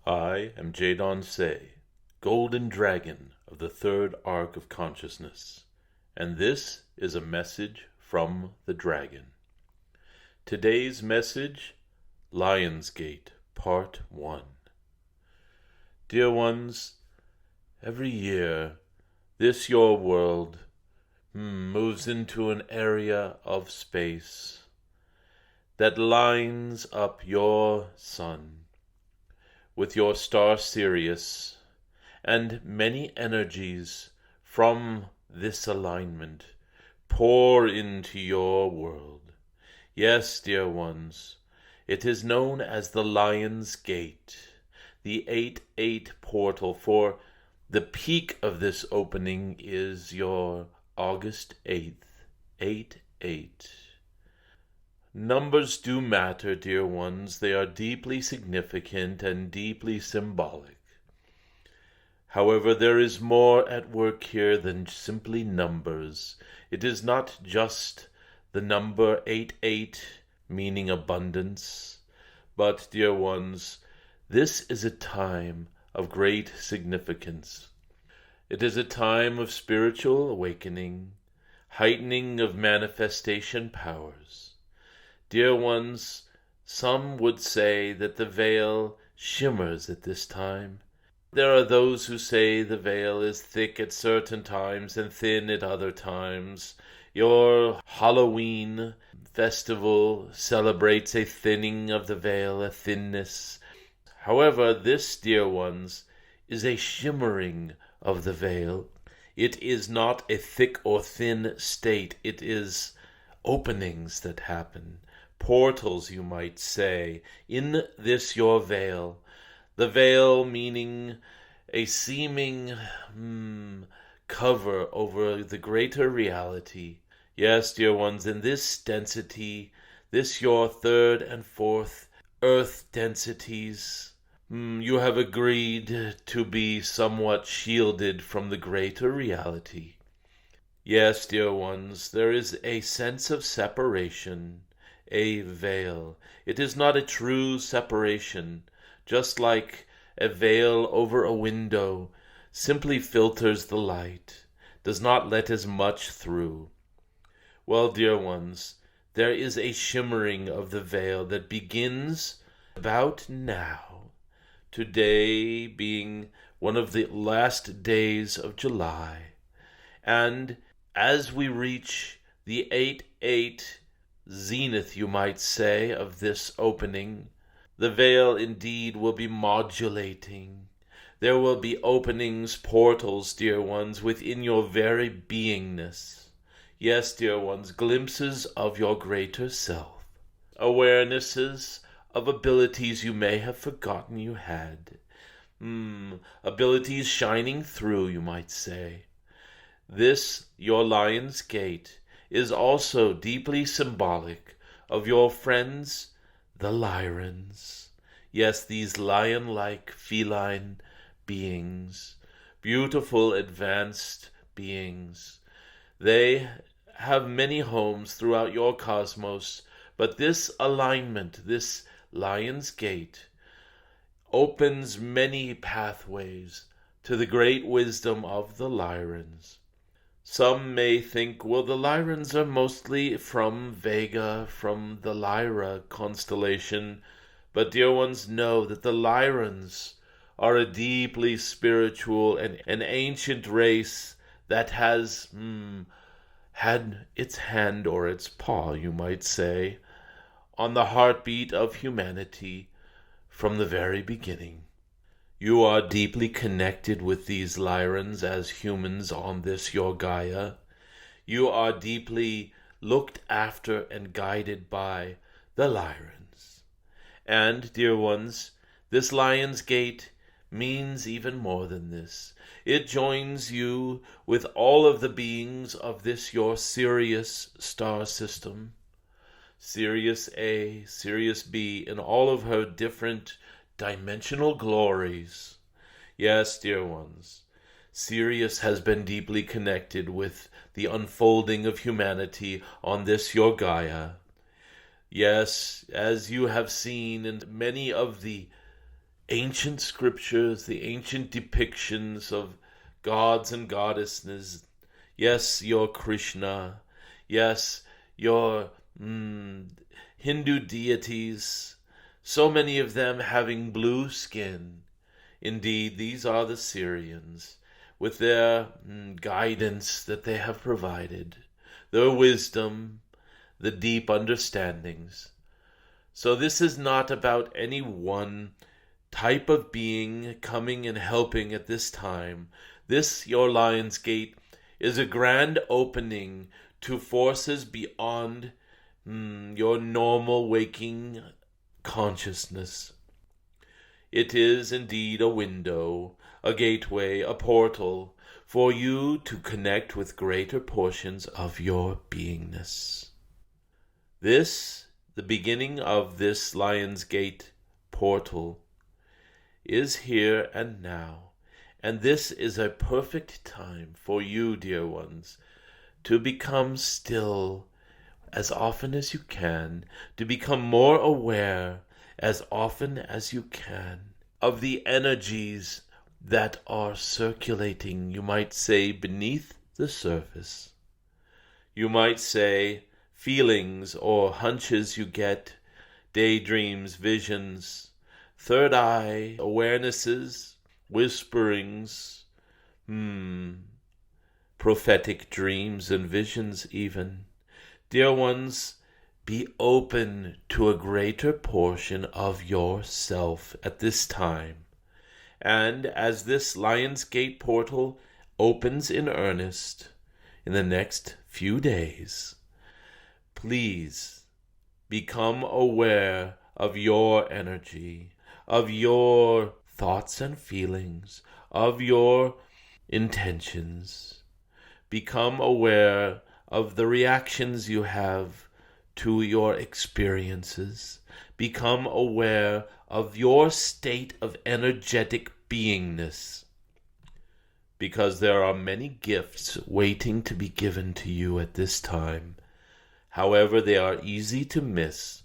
I am Jadon Se, Golden Dragon of the Third Arc of Consciousness, and this is a message from the Dragon. Today's message, Lionsgate, Part 1. Dear ones, every year, this your world moves into an area of space that lines up your sun with your star Sirius, and many energies from this alignment pour into your world. Yes, dear ones, it is known as the Lion's Gate, the 8-8 portal, for the peak of this opening is your August 8th, 8-8. Numbers do matter, dear ones. They are deeply significant and deeply symbolic. However, there is more at work here than simply numbers. It is not just the number 8-8, meaning abundance, but, dear ones, this is a time of great significance. It is a time of spiritual awakening, heightening of manifestation powers. Dear ones, some would say that the veil shimmers at this time. There are those who say the veil is thick at certain times and thin at other times. Your Halloween festival celebrates a thinning of the veil, a thinness. However, this, dear ones, is a shimmering of the veil. It is not a thick or thin state. It is openings that happen. Portals, you might say, in this your veil. The veil meaning a seeming cover over the greater reality. Yes, dear ones, in this density, this your third and fourth earth densities, you have agreed to be somewhat shielded from the greater reality. Yes, dear ones, there is a sense of separation, a veil. It is not a true separation, just like a veil over a window simply filters the light, does not let as much through. Well, dear ones, there is a shimmering of the veil that begins about now, today being one of the last days of July, and as we reach the 8-8 zenith, you might say, of this opening, the veil indeed will be modulating. There will be openings, portals, dear ones, within your very beingness. Yes, dear ones, glimpses of your greater self, awarenesses of abilities you may have forgotten you had. Abilities shining through, you might say. This, your Lion's Gate, is also deeply symbolic of your friends, the Lyrans. Yes, these lion-like feline beings, beautiful advanced beings. They have many homes throughout your cosmos, but this alignment, this Lion's Gate, opens many pathways to the great wisdom of the Lyrans. Some may think, well, the Lyrans are mostly from Vega, from the Lyra constellation, but dear ones, know that the Lyrans are a deeply spiritual and an ancient race that has had its hand or its paw, you might say, on the heartbeat of humanity from the very beginning. You are deeply connected with these Lyrans as humans on this your Gaia. You are deeply looked after and guided by the Lyrans. And, dear ones, this Lion's Gate means even more than this. It joins you with all of the beings of this your Sirius star system. Sirius A, Sirius B, in all of her different dimensional glories. Yes, dear ones, Sirius has been deeply connected with the unfolding of humanity on this your Gaia. Yes, as you have seen in many of the ancient scriptures, the ancient depictions of gods and goddesses. Yes, your Krishna. Yes, your Hindu deities. So many of them having blue skin. Indeed, these are the Syrians, with their guidance that they have provided, their wisdom, the deep understandings. So this is not about any one type of being coming and helping at this time. This, your Lion's Gate, is a grand opening to forces beyond your normal waking consciousness. It is indeed a window, a gateway, a portal for you to connect with greater portions of your beingness. This, the beginning of this Lion's Gate portal, is here and now, and this is a perfect time for you, dear ones, to become still as often as you can, to become more aware as often as you can of the energies that are circulating, you might say, beneath the surface. You might say feelings or hunches you get, daydreams, visions, third eye awarenesses, whisperings, prophetic dreams and visions even. Dear ones, be open to a greater portion of yourself at this time. And as this Lion's Gate portal opens in earnest in the next few days, please become aware of your energy, of your thoughts and feelings, of your intentions. Become aware of the reactions you have to your experiences. Become aware of your state of energetic beingness, because there are many gifts waiting to be given to you at this time. However, they are easy to miss.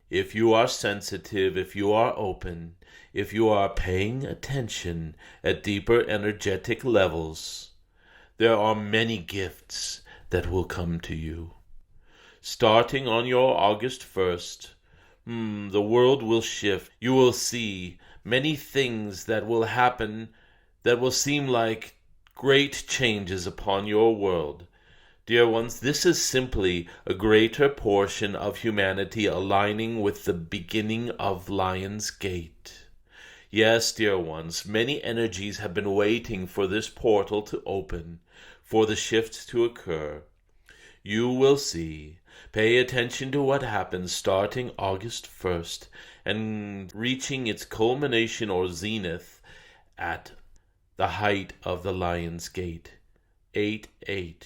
If you are sensitive, if you are open, if you are paying attention at deeper energetic levels, there are many gifts that will come to you. Starting on your August 1st, the world will shift. You will see many things that will happen that will seem like great changes upon your world. Dear ones, this is simply a greater portion of humanity aligning with the beginning of Lion's Gate. Yes, dear ones, many energies have been waiting for this portal to open, for the shift to occur. You will see. Pay attention to what happens starting August 1st and reaching its culmination or zenith at the height of the Lion's Gate, 8-8.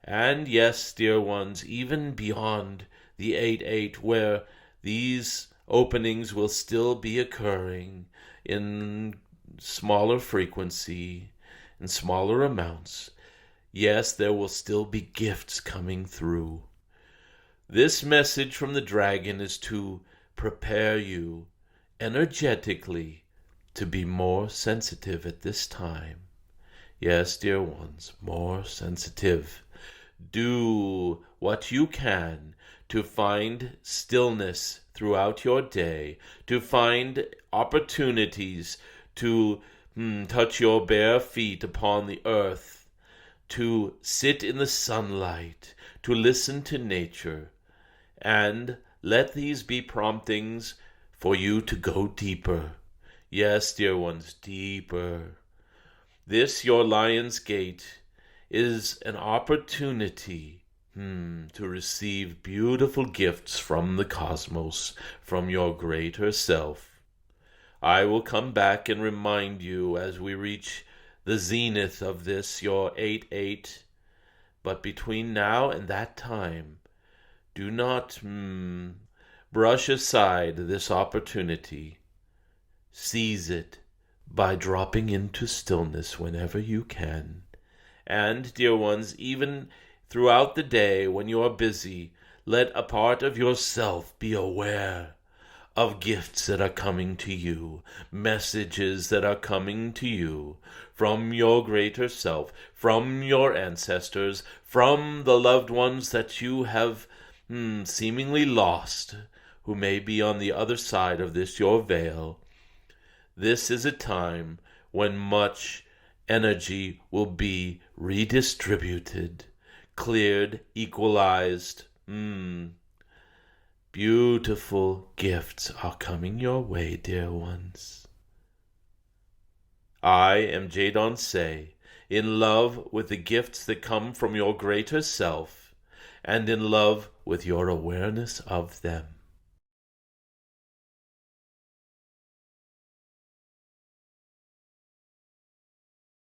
And yes, dear ones, even beyond the 8-8, where these openings will still be occurring in smaller frequency, in smaller amounts, yes, there will still be gifts coming through. This message from the dragon is to prepare you energetically to be more sensitive at this time. Yes, dear ones, more sensitive. Do what you can to find stillness throughout your day, to find opportunities to touch your bare feet upon the earth, to sit in the sunlight, to listen to nature, and let these be promptings for you to go deeper. Yes, dear ones, deeper. This, your Lion's Gate, is an opportunity to receive beautiful gifts from the cosmos, from your greater self. I will come back and remind you as we reach the zenith of this, your 8-8. But between now and that time, do not brush aside this opportunity. Seize it by dropping into stillness whenever you can. And, dear ones, even throughout the day when you are busy, let a part of yourself be aware of gifts that are coming to you, messages that are coming to you from your greater self, from your ancestors, from the loved ones that you have seemingly lost, who may be on the other side of this your veil. This is a time when much energy will be redistributed, cleared, equalized. Beautiful gifts are coming your way, dear ones. I am Jadon Se, in love with the gifts that come from your greater self, and in love with your awareness of them.